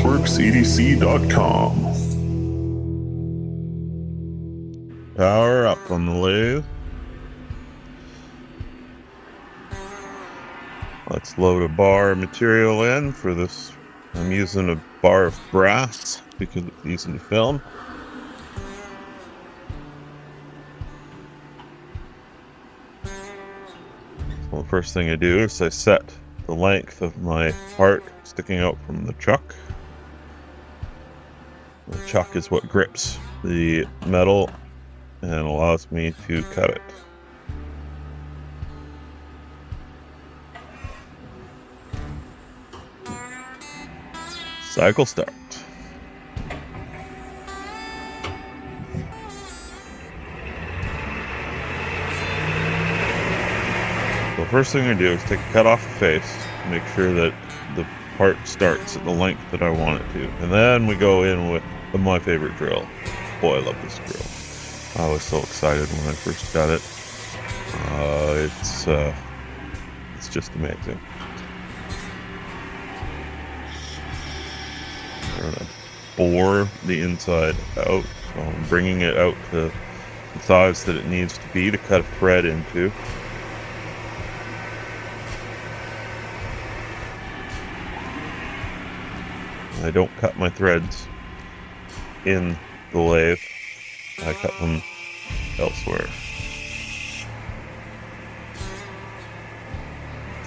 FocusWorksEDC.com. Power up on the lathe. Let's load a bar of material in for this. I'm using a bar of brass because it's easy to film. So the first thing I do is I set the length of my part sticking out from the chuck. The chuck is what grips the metal and allows me to cut it. Cycle start. The first thing I do is take a cut off the face, make sure that the part starts at the length that I want it to. And then we go in with my favorite drill. Boy, I love this drill. I was so excited when I first got it. It's just amazing. I'm gonna bore the inside out. So I'm bringing it out to the size that it needs to be to cut a thread into. I don't cut my threads in the lathe. I cut them elsewhere.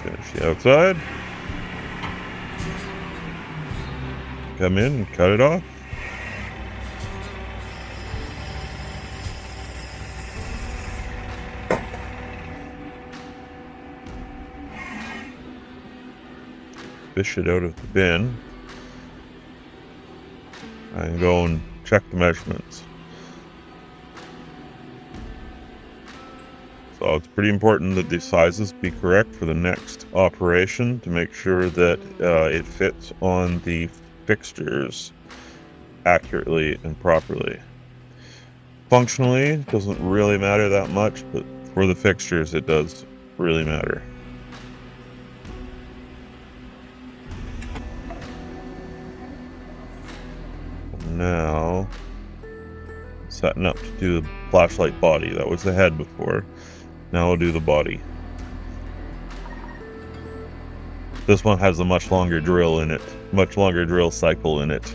Finish the outside. Come in and cut it off. Fish it out of the bin. And go and check the measurements. So it's pretty important that the sizes be correct for the next operation to make sure that it fits on the fixtures accurately and properly. Functionally, it doesn't really matter that much, but for the fixtures it does really matter. Now, setting up to do the flashlight body. That was the head before. Now we'll do the body. This one has a much longer drill in it, much longer drill cycle in it.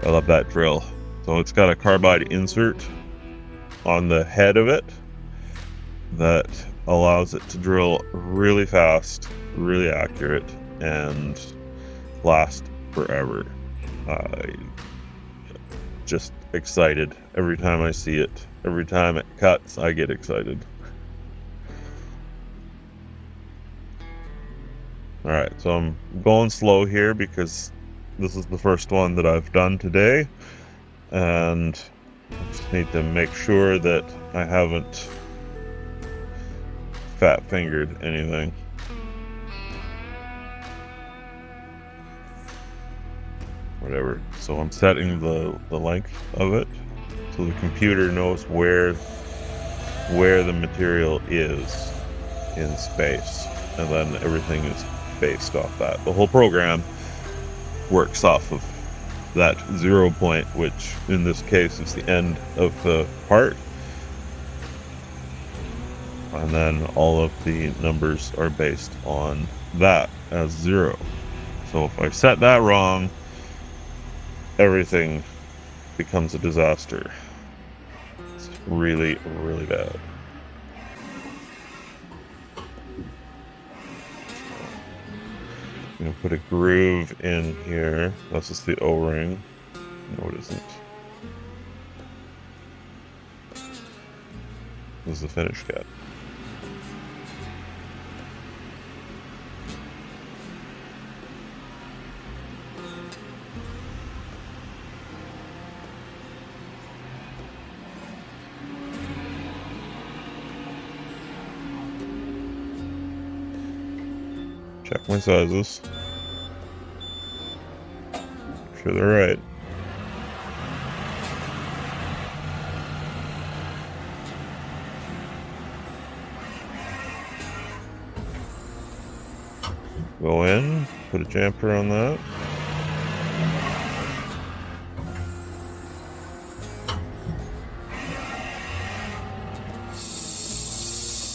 I love that drill. So it's got a carbide insert on the head of it that allows it to drill really fast, really accurate, and last forever. Just excited every time I see it. Every time it cuts, I get excited. Alright, so I'm going slow here because this is the first one that I've done today, and I just need to make sure that I haven't fat fingered anything. Whatever. So I'm setting the length of it so the computer knows where the material is in space, and then everything is based off that. The whole program works off of that 0 point, which in this case is the end of the part, and then all of the numbers are based on that as 0. So if I set that wrong, everything becomes a disaster. It's really, really bad. I'm gonna put a groove in here. This is the O-ring. No, it isn't. This is the finish cap. Check my sizes. Make sure they're right. Go in, put a jamper on that.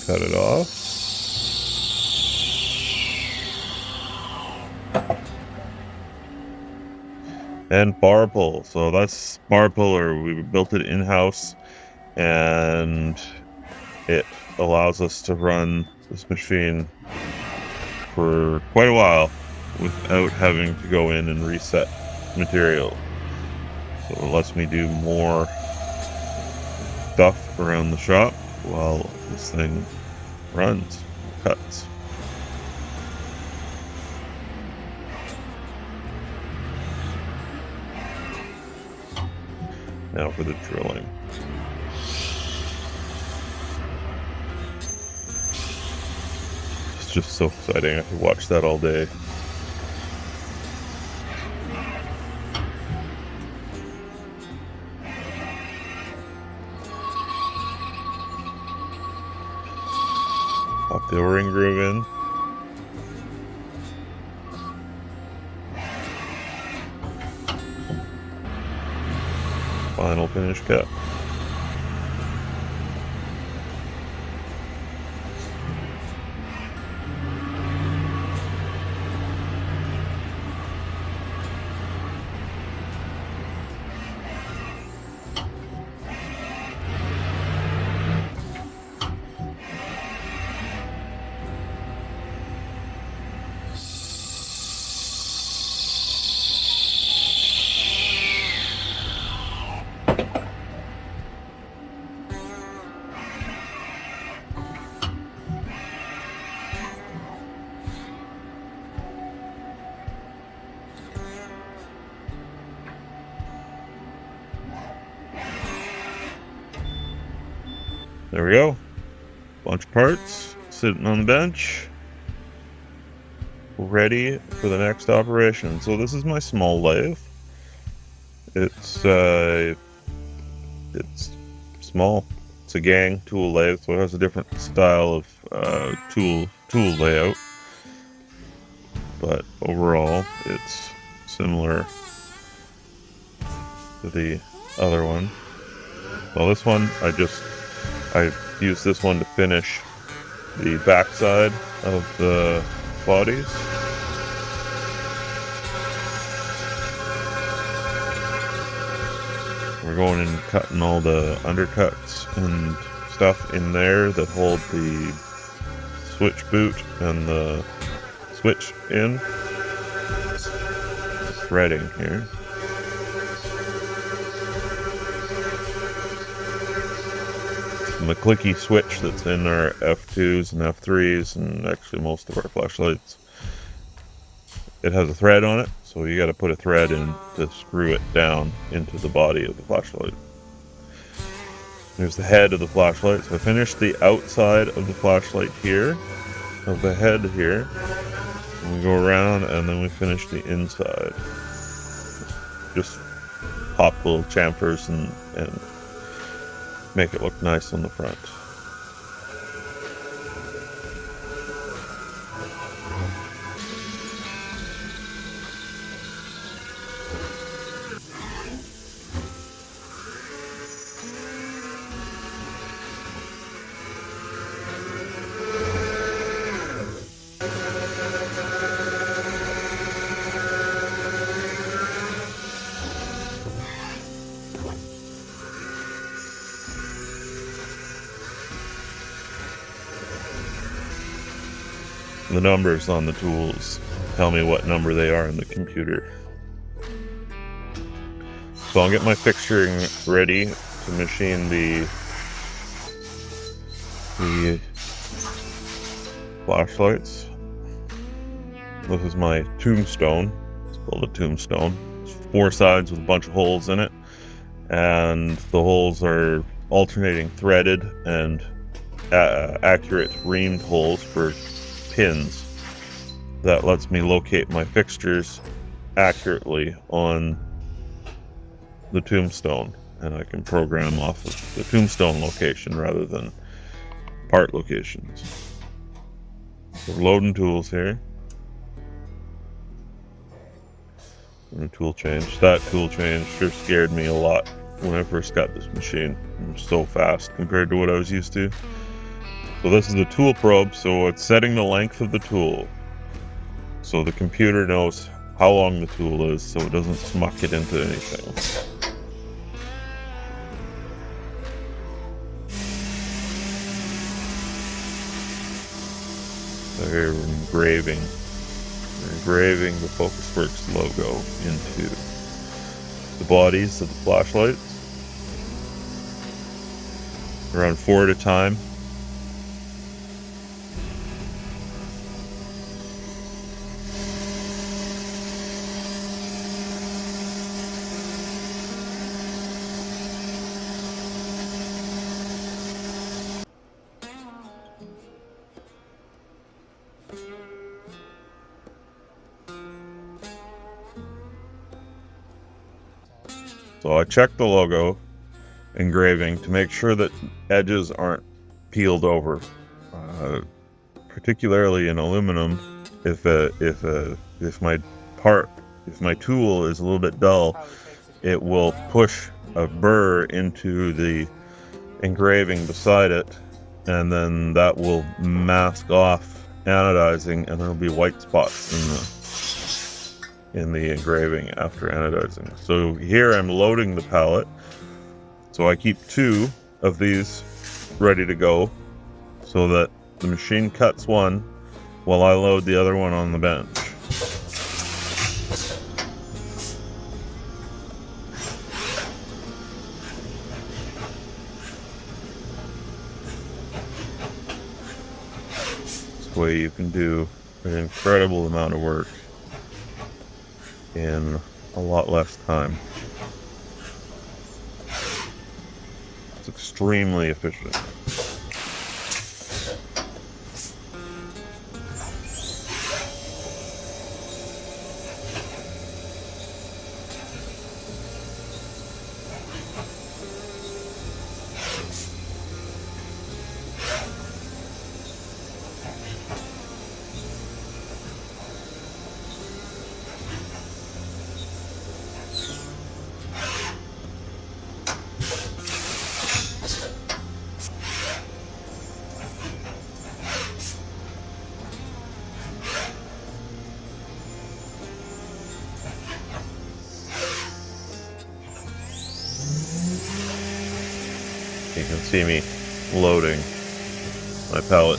cut it off. And bar pull. So that's bar puller. We built it in-house, and it allows us to run this machine for quite a while without having to go in and reset material. So it lets me do more stuff around the shop while this thing runs, cuts. Now for the drilling. It's just so exciting. I could watch that all day. Pop the O-ring groove in. Final finish cut. There we go. Bunch of parts sitting on the bench, ready for the next operation. So this is my small lathe. It's small. It's a gang tool lathe, so it has a different style of tool layout. But overall, it's similar to the other one. Well, this one I used this one to finish the backside of the bodies. We're going and cutting all the undercuts and stuff in there that hold the switch boot and the switch in. Threading here. And the clicky switch that's in our F2s and F3s and actually most of our flashlights, it has a thread on it, so you got to put a thread in to screw it down into the body of the flashlight. There's the head of the flashlight. So I finished the outside of the flashlight here, of the head here, and we go around and then we finish the inside. Just pop little chamfers and make it look nice on the front. The numbers on the tools tell me what number they are in the computer. So I'll get my fixturing ready to machine the flashlights. This is my tombstone. It's called a tombstone. It's 4 sides with a bunch of holes in it, and the holes are alternating threaded and accurate reamed holes for pins. That lets me locate my fixtures accurately on the tombstone, and I can program off of the tombstone location rather than part locations. So we're loading tools here. And a tool change. That tool change sure scared me a lot when I first got this machine. It was so fast compared to what I was used to. So this is the tool probe, so it's setting the length of the tool. So the computer knows how long the tool is, so it doesn't smuck it into anything. So here we're engraving. We're engraving the FocusWorks logo into the bodies of the flashlights. Around 4 at a time. So I check the logo engraving to make sure that edges aren't peeled over, particularly in aluminum. If my tool is a little bit dull, it will push a burr into the engraving beside it, and then that will mask off anodizing, and there'll be white spots in the engraving after anodizing. So here I'm loading the pallet. So I keep 2 of these ready to go so that the machine cuts one while I load the other one on the bench. This way you can do an incredible amount of work in a lot less time. It's extremely efficient. You can see me loading my pallet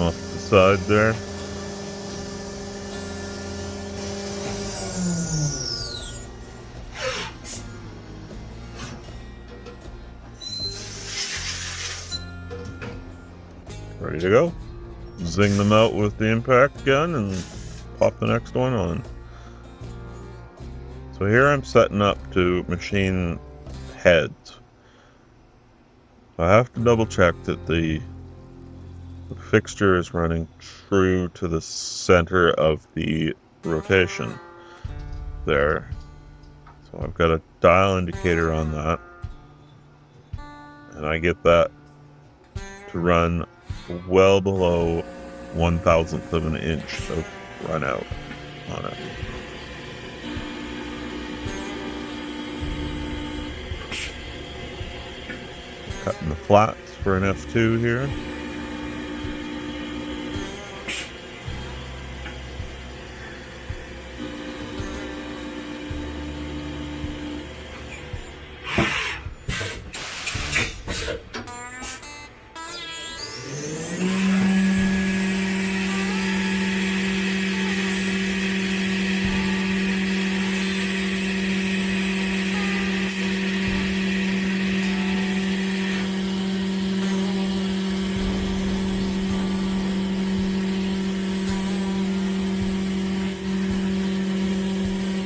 off the side there. Ready to go. Zing them out with the impact gun and pop the next one on. So here I'm setting up to machine heads. I have to double check that the fixture is running true to the center of the rotation there. So I've got a dial indicator on that, and I get that to run well below 1/1000th of an inch of run out on it. Cutting the flats for an F2 here.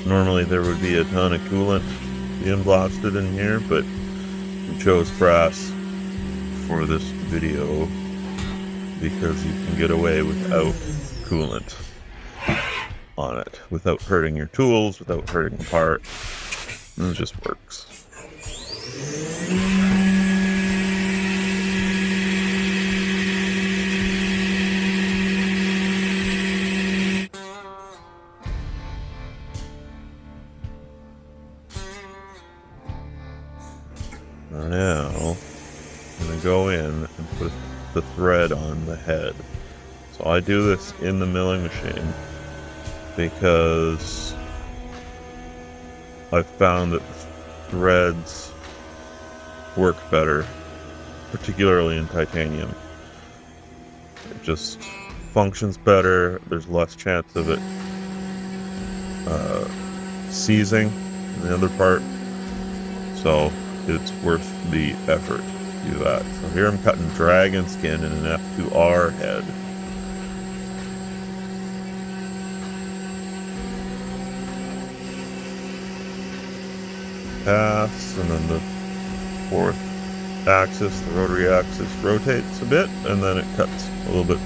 Normally there would be a ton of coolant being blasted in here, but we chose brass for this video because you can get away without coolant on it, without hurting your tools, without hurting the part, and it just works. Now, I'm going to go in and put the thread on the head. So I do this in the milling machine because I've found that threads work better, particularly in titanium. It just functions better. There's less chance of it seizing in the other part, so it's worth the effort to do that. So here I'm cutting dragon skin in an F2R head. Pass, and then the fourth axis, the rotary axis, rotates a bit, and then it cuts a little bit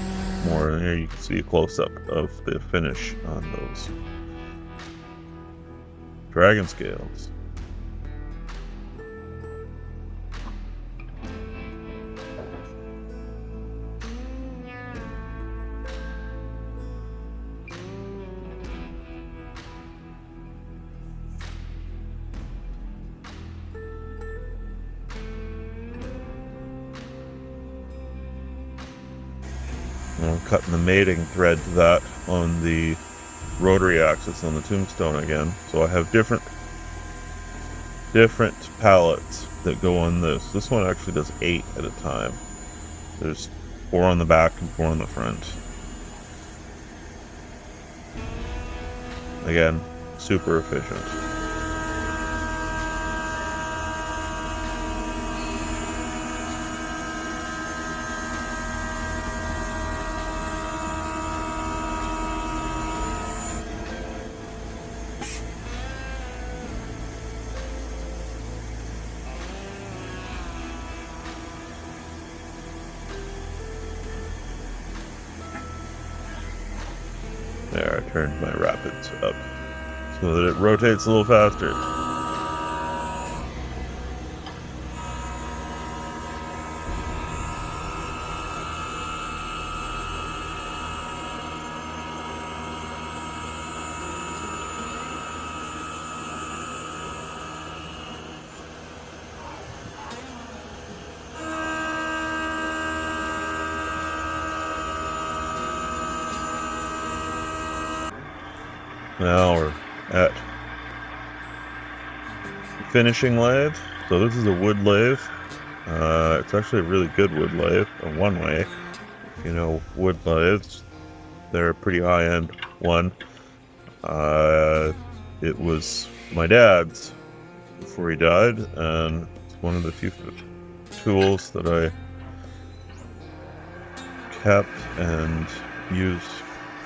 more. And here you can see a close-up of the finish on those dragon scales. I'm cutting the mating thread to that on the rotary axis on the tombstone again. So I have different pallets that go on this. This one actually does 8 at a time. There's 4 on the back and 4 on the front. Again, super efficient. There, I turned my rapids up so that it rotates a little faster. Now we're at finishing lathe. So this is a wood lathe. It's actually a really good wood lathe, a one-way. If you know wood lathes, they're a pretty high-end one. It was my dad's before he died, and it's one of the few tools that I kept and used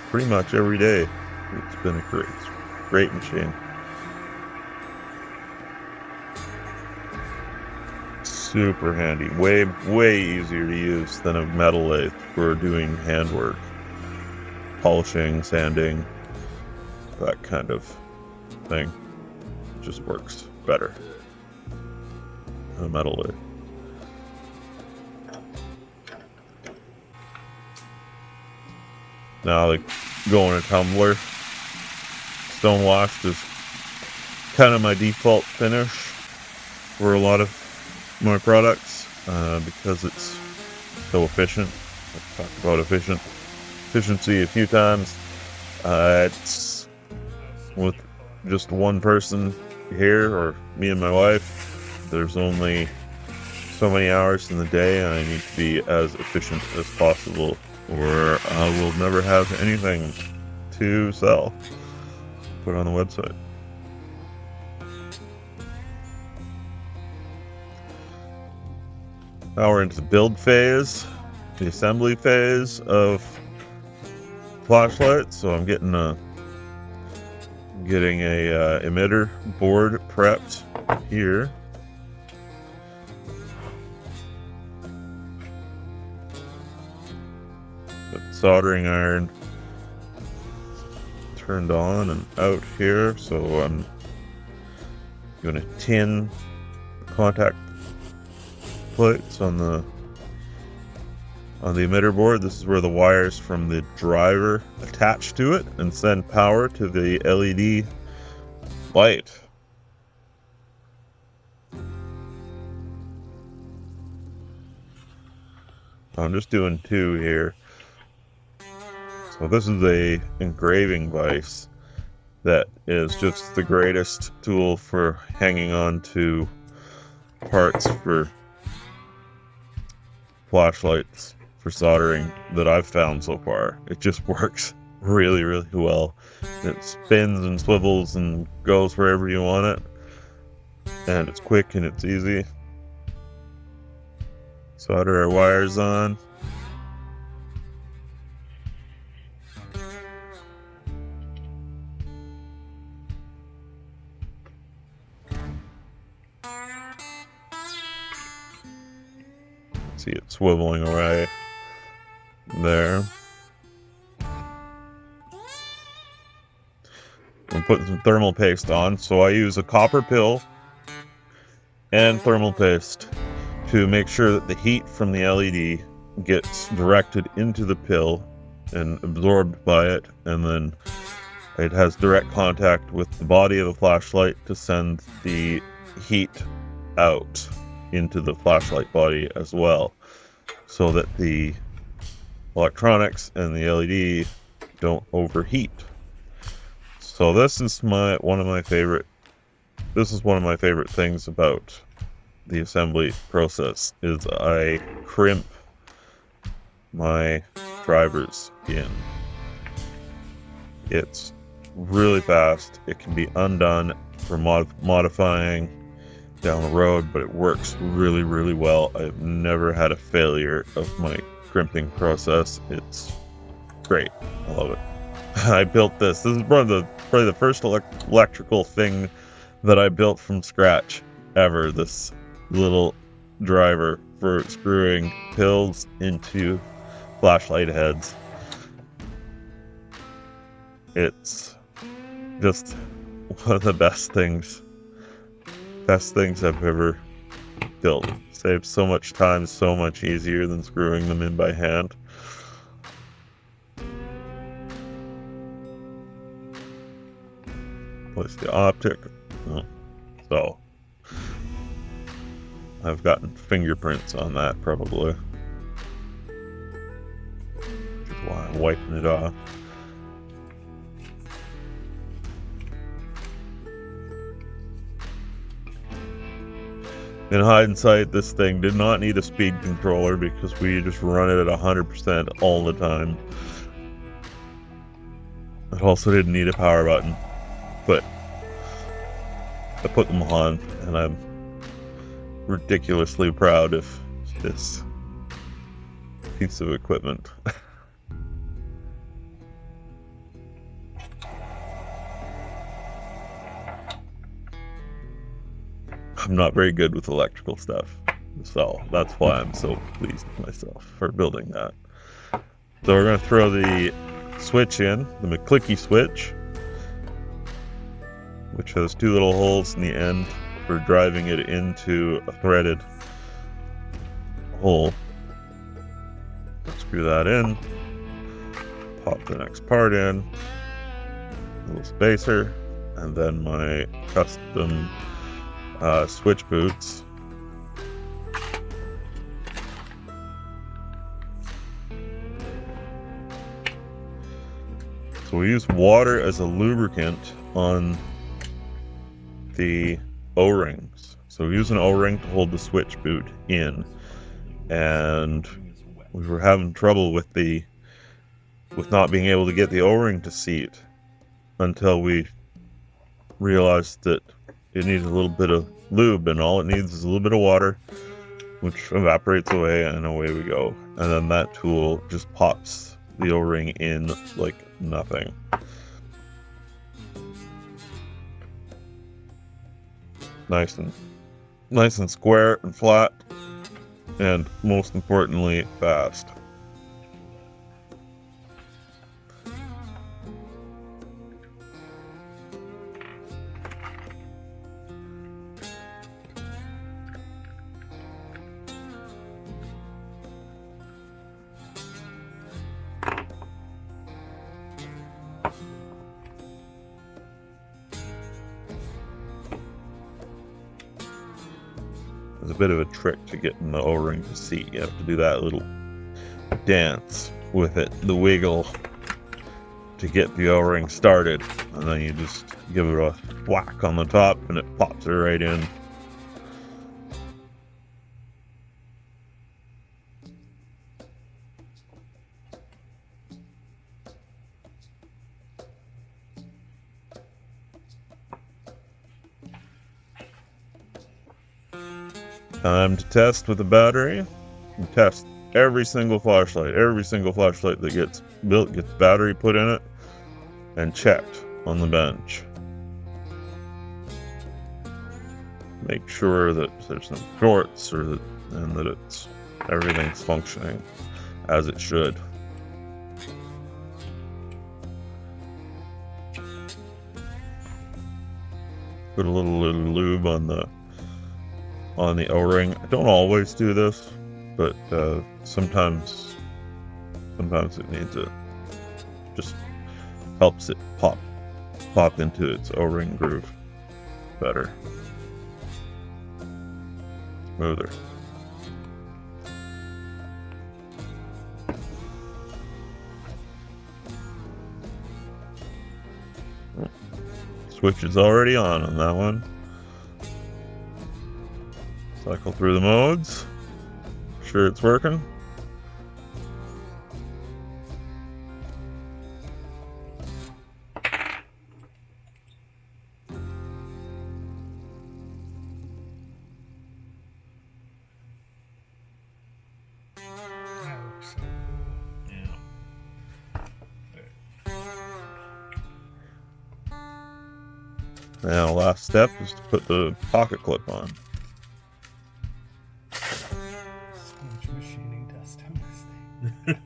pretty much every day. It's been a great machine. Super handy. Way easier to use than a metal lathe for doing handwork. Polishing, sanding, that kind of thing. It just works better than a metal lathe. Now, like, going a tumbler. Stone washed is kind of my default finish for a lot of my products because it's so efficient. I've talked about efficiency a few times. It's with just one person here, or me and my wife, there's only so many hours in the day, and I need to be as efficient as possible, or I will never have anything to sell, put on the website. Now we're into the build phase, the assembly phase of flashlights. So I'm getting a emitter board prepped here. Got the soldering iron turned on and out here, so I'm going to tin contact plates on the emitter board. This is where the wires from the driver attach to it and send power to the LED light. I'm just doing 2 here. So this is a engraving vise that is just the greatest tool for hanging on to parts for flashlights for soldering that I've found so far. It just works really, really well. It spins and swivels and goes wherever you want it. And it's quick and it's easy. Solder our wires on. See it swiveling away there. I'm putting some thermal paste on, so I use a copper pill and thermal paste to make sure that the heat from the LED gets directed into the pill and absorbed by it, and then it has direct contact with the body of the flashlight to send the heat out into the flashlight body as well, so that the electronics and the LED don't overheat. So this is one of my favorite things about the assembly process is I crimp my drivers in. It's really fast. It can be undone for modifying down the road, but it works really, really well. I've never had a failure of my crimping process. It's great. I love it. I built this. This is probably the first electrical thing that I built from scratch ever. This little driver for screwing pills into flashlight heads. It's just one of the best things I've ever built. Saves so much time, so much easier than screwing them in by hand. Place the optic. So I've gotten fingerprints on that probably. Which is why I'm wiping it off. In hindsight, this thing did not need a speed controller because we just run it at 100% all the time. It also didn't need a power button, but I put them on, and I'm ridiculously proud of this piece of equipment. I'm not very good with electrical stuff, so that's why I'm so pleased with myself for building that. So we're going to throw the switch in, the McClicky switch, which has 2 little holes in the end for driving it into a threaded hole. Screw that in, pop the next part in, little spacer, and then my custom switch boots. So we use water as a lubricant on the O-rings. So we use an O-ring to hold the switch boot in, and we were having trouble with not being able to get the O-ring to seat until we realized that it needs a little bit of lube, and all it needs is a little bit of water, which evaporates away, and away we go. And then that tool just pops the O-ring in like nothing. Nice and square and flat, and most importantly, fast. There's a bit of a trick to getting the O-ring to seat. You have to do that little dance with it, the wiggle, to get the O-ring started, and then you just give it a whack on the top and it pops it right in. Time to test with the battery. And test every single flashlight. Every single flashlight that gets built gets battery put in it and checked on the bench. Make sure that there's no shorts and that everything's functioning as it should. Put a little lube on the O-ring. I don't always do this, but sometimes it needs it. Just helps it pop into its O-ring groove better, smoother. Switch is already on that one. Cycle through the modes. Sure it's working. Now, last step is to put the pocket clip on. So much machining dust on this thing.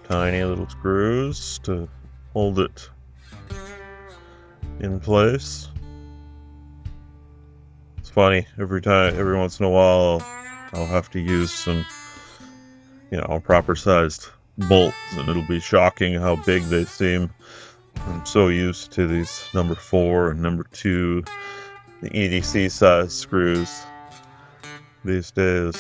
Tiny little screws to hold it in place. It's funny, every once in a while, I'll have to use some, proper sized bolts, and it'll be shocking how big they seem. I'm so used to these number 4 and number 2, the EDC size screws these days.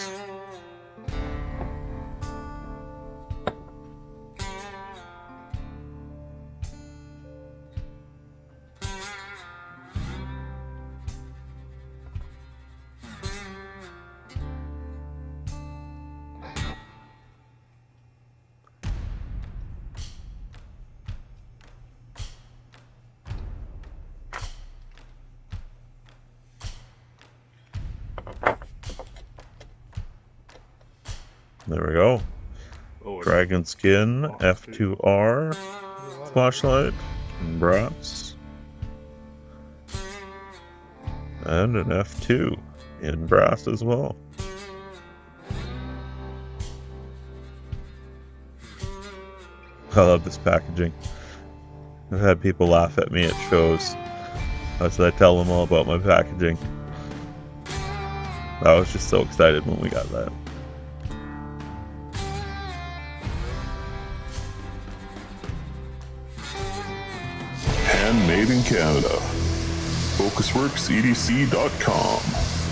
There we go. Dragon skin F2R flashlight in brass. And an F2 in brass as well. I love this packaging. I've had people laugh at me at shows as I tell them all about my packaging. I was just so excited when we got that. Handmade in Canada. FocusWorks EDC.com.